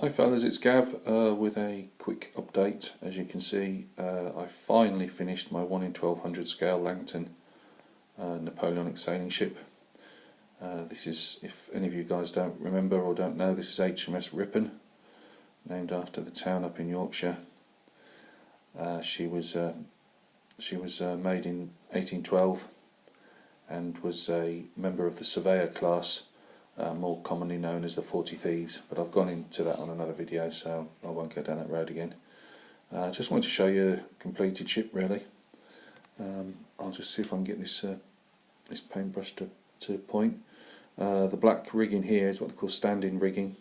Hi fellas, it's Gav with a quick update. As you can see, I finally finished my 1 in 1200 scale Langton Napoleonic sailing ship. This is, if any of you guys don't remember or don't know, this is HMS Ripon, named after the town up in Yorkshire. She was made in 1812 and was a member of the Surveyor class, more commonly known as the 40 Thieves, but I've gone into that on another video, so I won't go down that road again. Just wanted to show you a completed ship, really. I'll just see if I can get this this paintbrush to point. The black rigging here is what they call stand-in rigging.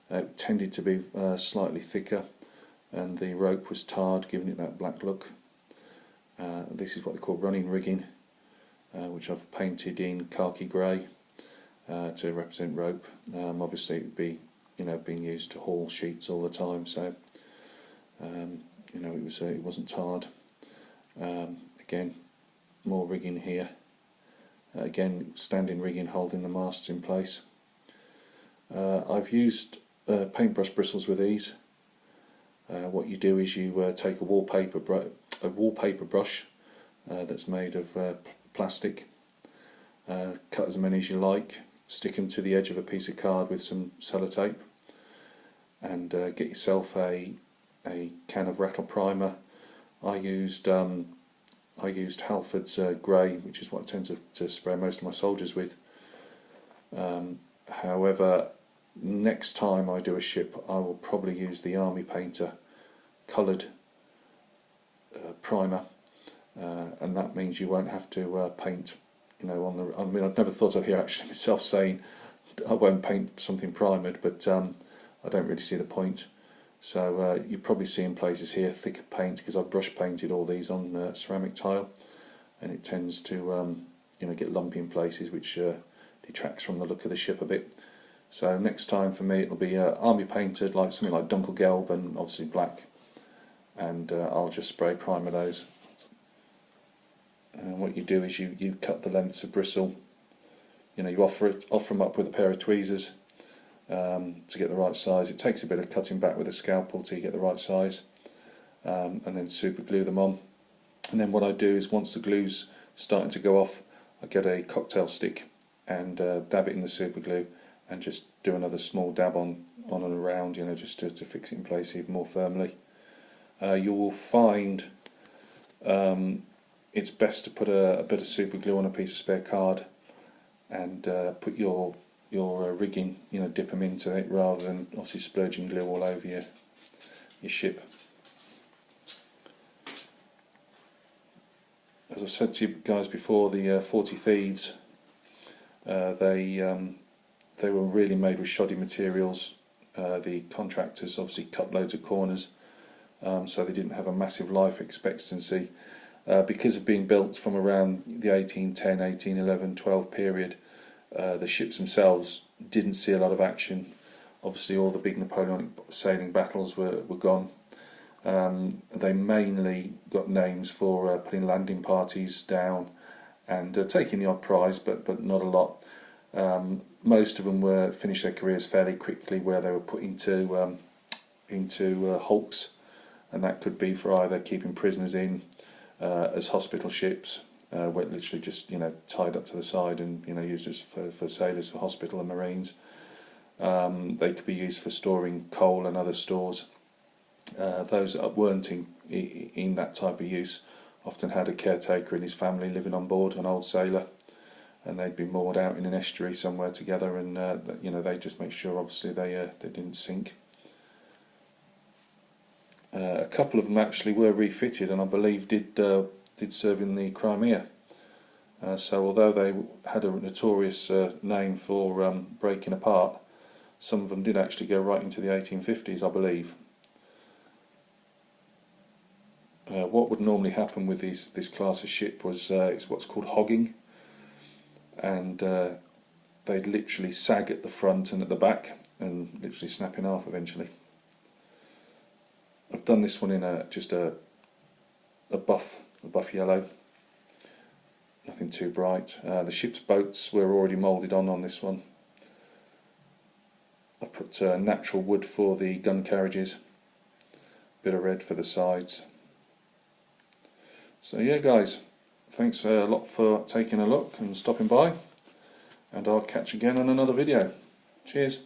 It tended to be slightly thicker, and the rope was tarred, giving it that black look. This is what they call running rigging, which I've painted in khaki grey to represent rope. Obviously, it would be being used to haul sheets all the time, so it wasn't tarred. Again, more rigging here. Again, standing rigging holding the masts in place. I've used paintbrush bristles with these. What you do is you take a wallpaper brush that's made of plastic, cut as many as you like, stick them to the edge of a piece of card with some sellotape, and get yourself a can of rattle primer. I used Halford's grey, which is what I tend to spray most of my soldiers with. However, next time I do a ship, I will probably use the Army Painter coloured primer, and that means you won't have to paint. I mean, I've never thought I'd hear actually myself saying I won't paint something primered, but I don't really see the point. So you probably see in places here thicker paint, because I've brush painted all these on ceramic tile, and it tends to get lumpy in places, which detracts from the look of the ship a bit. So next time for me it'll be army painted, like something like Dunkelgelb, and obviously black, and I'll just spray primer those. And what you do is you cut the lengths of bristle. You offer them up with a pair of tweezers to get the right size. It takes a bit of cutting back with a scalpel till you get the right size, and then super glue them on. And then what I do is, once the glue's starting to go off, I get a cocktail stick and dab it in the super glue, and just do another small dab on and around, just to fix it in place even more firmly. You will find it's best to put a bit of super glue on a piece of spare card, and put your rigging, dip them into it, rather than obviously splurging glue all over your ship. As I've said to you guys before, the 40 Thieves, they were really made with shoddy materials. The contractors obviously cut loads of corners, so they didn't have a massive life expectancy. Because of being built from around the 1810, 1811, 12 period, the ships themselves didn't see a lot of action. Obviously all the big Napoleonic sailing battles were gone. They mainly got names for putting landing parties down and taking the odd prize, but not a lot. Most of them finished their careers fairly quickly, where they were put into hulks, and that could be for either keeping prisoners in, as hospital ships, where literally just tied up to the side and used as for sailors, for hospital and marines. They could be used for storing coal and other stores. Those that weren't in that type of use often had a caretaker and his family living on board, an old sailor, and they'd be moored out in an estuary somewhere together, and they just make sure obviously they didn't sink. A couple of them actually were refitted, and I believe did serve in the Crimea. So although they had a notorious name for breaking apart, some of them did actually go right into the 1850s, I believe. What would normally happen with this class of ship was it's what's called hogging, and they'd literally sag at the front and at the back, and literally snap in half eventually. I've done this one in just a buff yellow, nothing too bright. The ship's boats were already moulded on this one. I've put natural wood for the gun carriages, bit of red for the sides. So yeah guys, thanks a lot for taking a look and stopping by, and I'll catch you again on another video. Cheers.